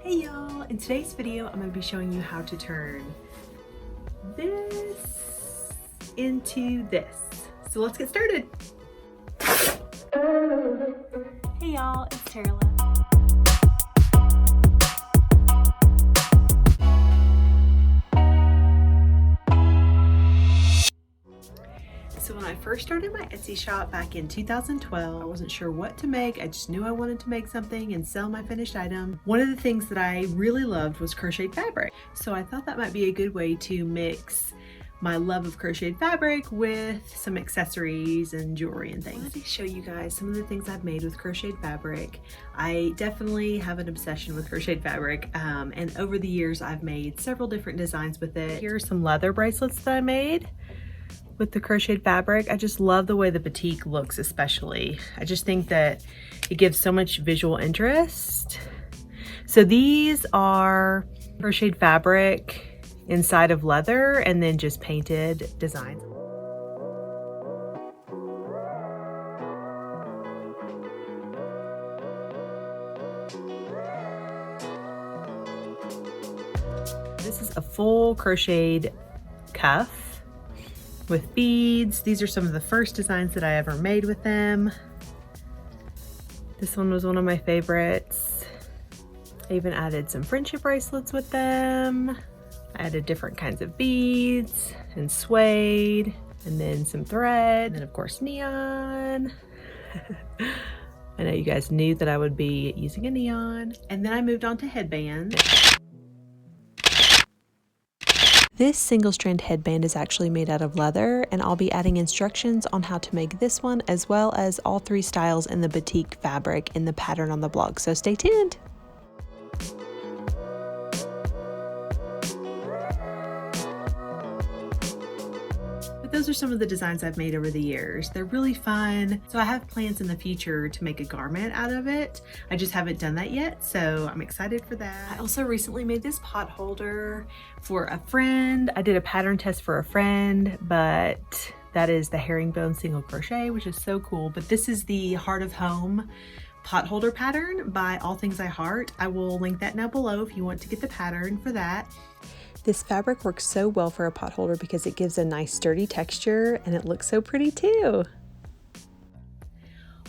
Hey y'all, in today's video I'm going to be showing you how to turn this into this. So let's get started. Hey y'all, it's Tara. So when I first started my Etsy shop back in 2012, I wasn't sure what to make. I just knew I wanted to make something and sell my finished item. One of the things that I really loved was crocheted fabric. So I thought that might be a good way to mix my love of crocheted fabric with some accessories and jewelry and things. I wanted to show you guys some of the things I've made with crocheted fabric. I definitely have an obsession with crocheted fabric, and over the years I've made several different designs with it. Here are some leather bracelets that I made with the crocheted fabric. I just love the way the batik looks, especially. I just think that it gives so much visual interest. So these are crocheted fabric inside of leather and then just painted designs. This is a full crocheted cuff with beads. These are some of the first designs that I ever made with them. This one was one of my favorites. I even added some friendship bracelets with them. I added different kinds of beads and suede, and then some thread, and then of course neon. I know you guys knew that I would be using a neon. And then I moved on to headbands. This single strand headband is actually made out of leather, and I'll be adding instructions on how to make this one as well as all three styles in the batik fabric in the pattern on the blog, so stay tuned. Those are some of the designs I've made over the years. They're really fun. So I have plans in the future to make a garment out of it. I just haven't done that yet, so I'm excited for that. I also recently made this pot holder for a friend. I did a pattern test for a friend, but that is the herringbone single crochet, which is so cool. But this is the Heart of Home pot holder pattern by All Things I Heart. I will link that now below if you want to get the pattern for that. This fabric works so well for a pot holder because it gives a nice sturdy texture and it looks so pretty too.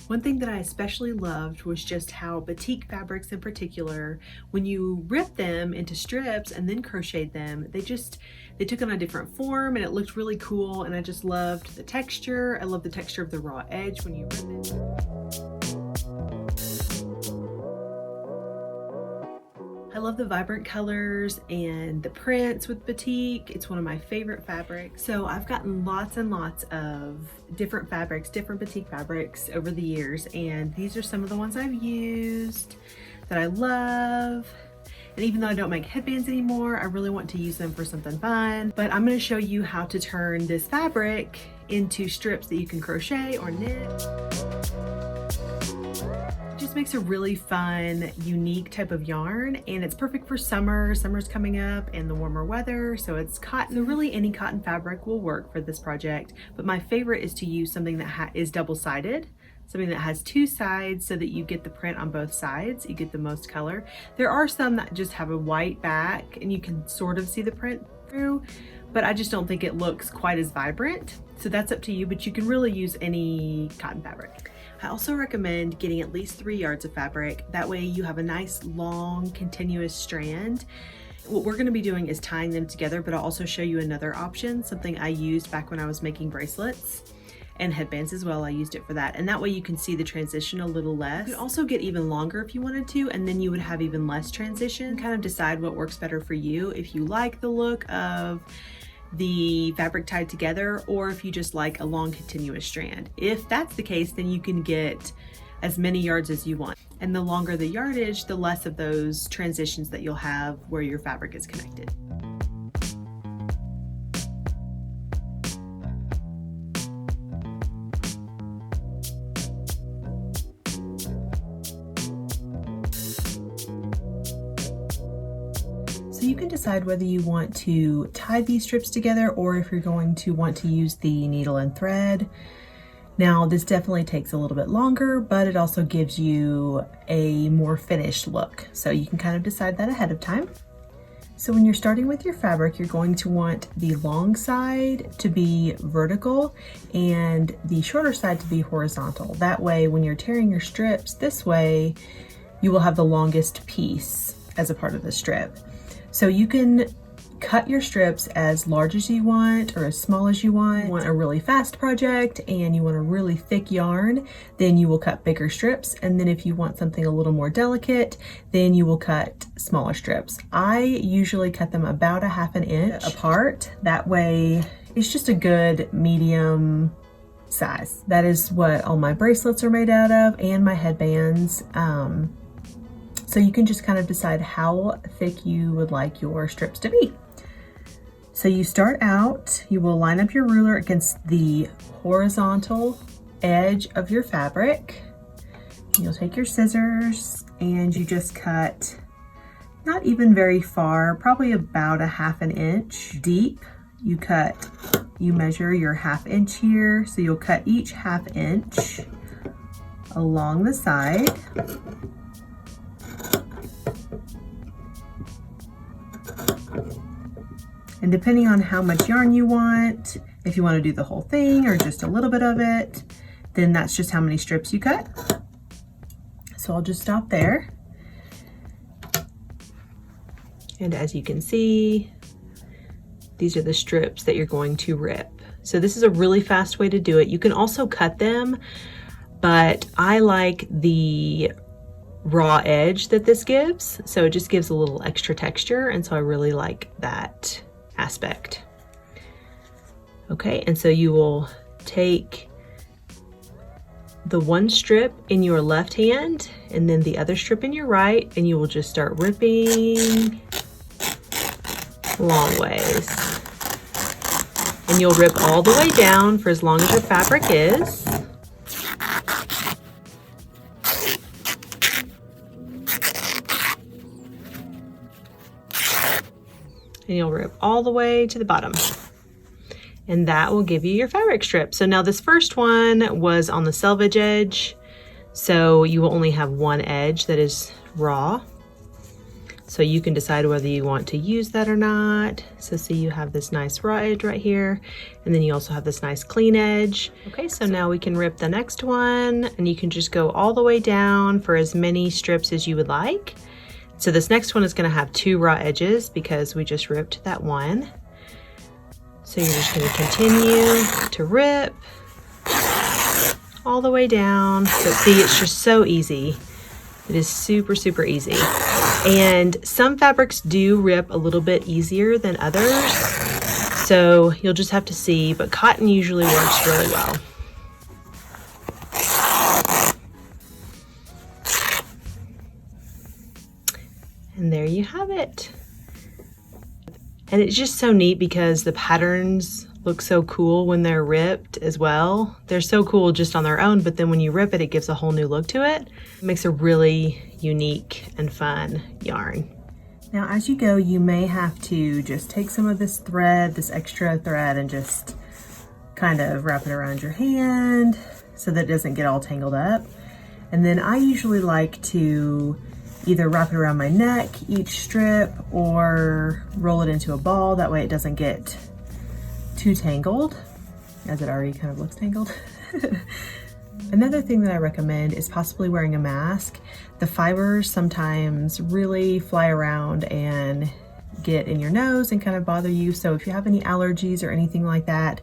One thing that I especially loved was just how batik fabrics in particular, when you rip them into strips and then crocheted them, they took on a different form and it looked really cool, and I just loved the texture. I love the texture of the raw edge when you rip it. I love the vibrant colors and the prints with batik. It's one of my favorite fabrics. So I've gotten lots and lots of different fabrics, different batik fabrics over the years, and these are some of the ones I've used that I love. And even though I don't make headbands anymore, I really want to use them for something fun. But I'm going to show you how to turn this fabric into strips that you can crochet or knit. Just makes a really fun, unique type of yarn, and it's perfect for summer. Summer's coming up and the warmer weather, so it's cotton. So really any cotton fabric will work for this project, but my favorite is to use something that is double-sided, something that has two sides so that you get the print on both sides, you get the most color. There are some that just have a white back and you can sort of see the print through, but I just don't think it looks quite as vibrant. So that's up to you, but you can really use any cotton fabric. I also recommend getting at least 3 yards of fabric. That way you have a nice long continuous strand. What we're going to be doing is tying them together, but I'll also show you another option, something I used back when I was making bracelets and headbands as well. I used it for that, and that way you can see the transition a little less. You could also get even longer if you wanted to, and then you would have even less transition. Kind of decide what works better for you. If you like the look of the fabric tied together, or if you just like a long continuous strand. If that's the case, then you can get as many yards as you want. And the longer the yardage, the less of those transitions that you'll have where your fabric is connected. So you can decide whether you want to tie these strips together or if you're going to want to use the needle and thread. Now this definitely takes a little bit longer, but it also gives you a more finished look. So you can kind of decide that ahead of time. So when you're starting with your fabric, you're going to want the long side to be vertical and the shorter side to be horizontal. That way, when you're tearing your strips this way, you will have the longest piece as a part of the strip. So you can cut your strips as large as you want or as small as you want. You want a really fast project and you want a really thick yarn, then you will cut bigger strips. And then if you want something a little more delicate, then you will cut smaller strips. I usually cut them about 1/2 inch apart. That way it's just a good medium size. That is what all my bracelets are made out of and my headbands. So you can just kind of decide how thick you would like your strips to be. So you start out, you will line up your ruler against the horizontal edge of your fabric. You'll take your scissors and you just cut not even very far, probably about 1/2 inch deep. You measure your 1/2 inch here. So you'll cut each 1/2 inch along the side. And depending on how much yarn you want, if you want to do the whole thing or just a little bit of it, then that's just how many strips you cut. So I'll just stop there. And as you can see, these are the strips that you're going to rip. So this is a really fast way to do it. You can also cut them, but I like the raw edge that this gives. So it just gives a little extra texture. And so I really like that aspect. Okay, and so you will take the one strip in your left hand and then the other strip in your right, and you will just start ripping long ways. And you'll rip all the way down for as long as your fabric is. And you'll rip all the way to the bottom. And that will give you your fabric strip. So now this first one was on the selvage edge. So you will only have one edge that is raw. So you can decide whether you want to use that or not. So see, you have this nice raw edge right here. And then you also have this nice clean edge. Okay, so now we can rip the next one, and you can just go all the way down for as many strips as you would like. So this next one is going to have 2 raw edges because we just ripped that one. So you're just going to continue to rip all the way down. So see, it's just so easy. It is super, super easy. And some fabrics do rip a little bit easier than others. So you'll just have to see, but cotton usually works really well. And there you have it. And it's just so neat because the patterns look so cool when they're ripped as well. They're so cool just on their own, but then when you rip it, it gives a whole new look to it. It makes a really unique and fun yarn. Now, as you go, you may have to just take some of this thread, this extra thread, and just kind of wrap it around your hand so that it doesn't get all tangled up. And then I usually like to either wrap it around my neck, each strip, or roll it into a ball. That way it doesn't get too tangled, as it already kind of looks tangled. Another thing that I recommend is possibly wearing a mask. The fibers sometimes really fly around and get in your nose and kind of bother you. So if you have any allergies or anything like that,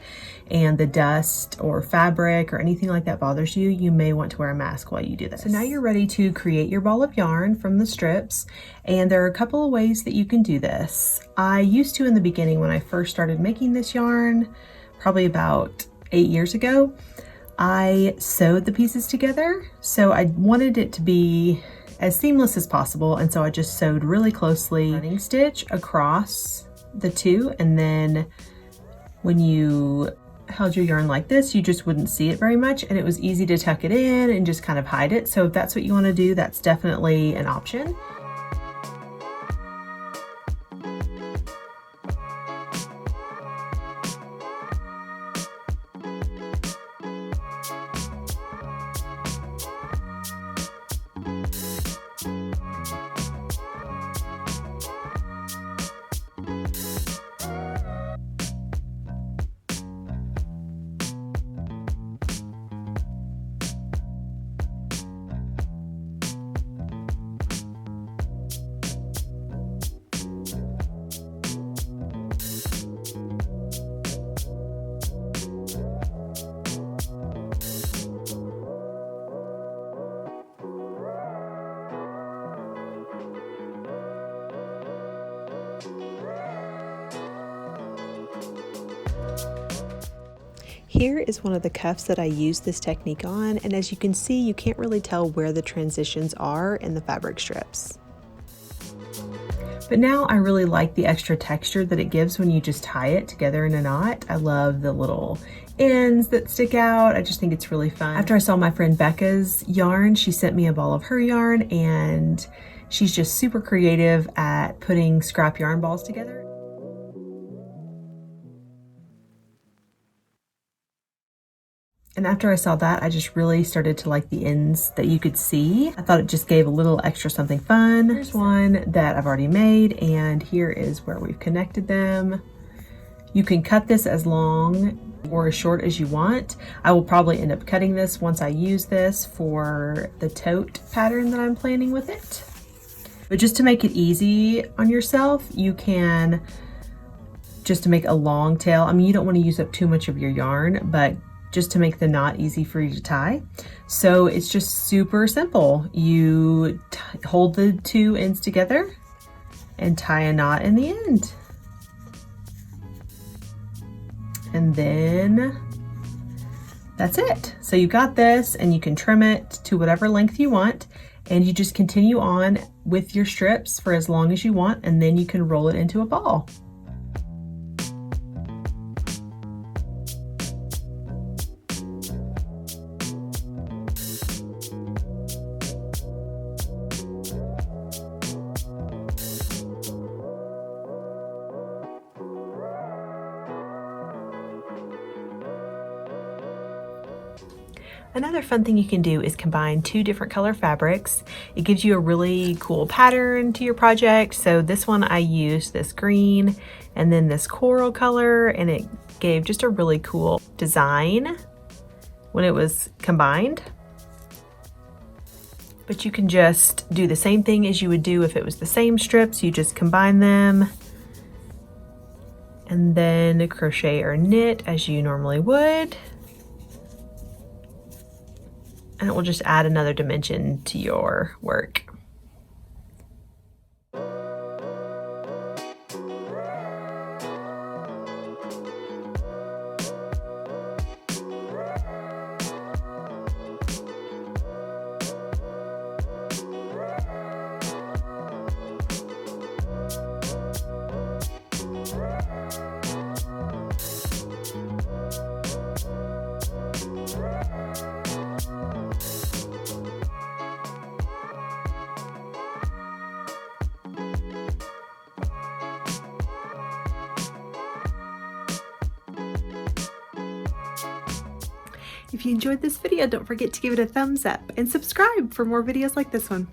and the dust or fabric or anything like that bothers you, you may want to wear a mask while you do this. So now you're ready to create your ball of yarn from the strips, and there are a couple of ways that you can do this. I used to in the beginning when I first started making this yarn, probably about 8 years ago, I sewed the pieces together. So I wanted it to be as seamless as possible, and so I just sewed really closely, running stitch across the two, and then when you held your yarn like this, you just wouldn't see it very much, and it was easy to tuck it in and just kind of hide it. So if that's what you want to do, that's definitely an option. Here is one of the cuffs that I use this technique on, and as you can see, you can't really tell where the transitions are in the fabric strips. But now I really like the extra texture that it gives when you just tie it together in a knot. I love the little ends that stick out. I just think it's really fun. After I saw my friend Becca's yarn, she sent me a ball of her yarn, and she's just super creative at putting scrap yarn balls together. And after I saw that, I just really started to like the ends that you could see. I thought it just gave a little extra something fun. Here's one that I've already made, and here is where we've connected them. You can cut this as long or as short as you want. I will probably end up cutting this once I use this for the tote pattern that I'm planning with it. But just to make it easy on yourself, you can just to make a long tail. I mean, you don't want to use up too much of your yarn, but just to make the knot easy for you to tie. So it's just super simple. You hold the two ends together and tie a knot in the end. And then that's it. So you got this, and you can trim it to whatever length you want, and you just continue on with your strips for as long as you want, and then you can roll it into a ball. Another fun thing you can do is combine two different color fabrics. It gives you a really cool pattern to your project. So this one I used this green and then this coral color, and it gave just a really cool design when it was combined. But you can just do the same thing as you would do if it was the same strips. You just combine them and then crochet or knit as you normally would. And it will just add another dimension to your work. If you enjoyed this video, don't forget to give it a thumbs up and subscribe for more videos like this one.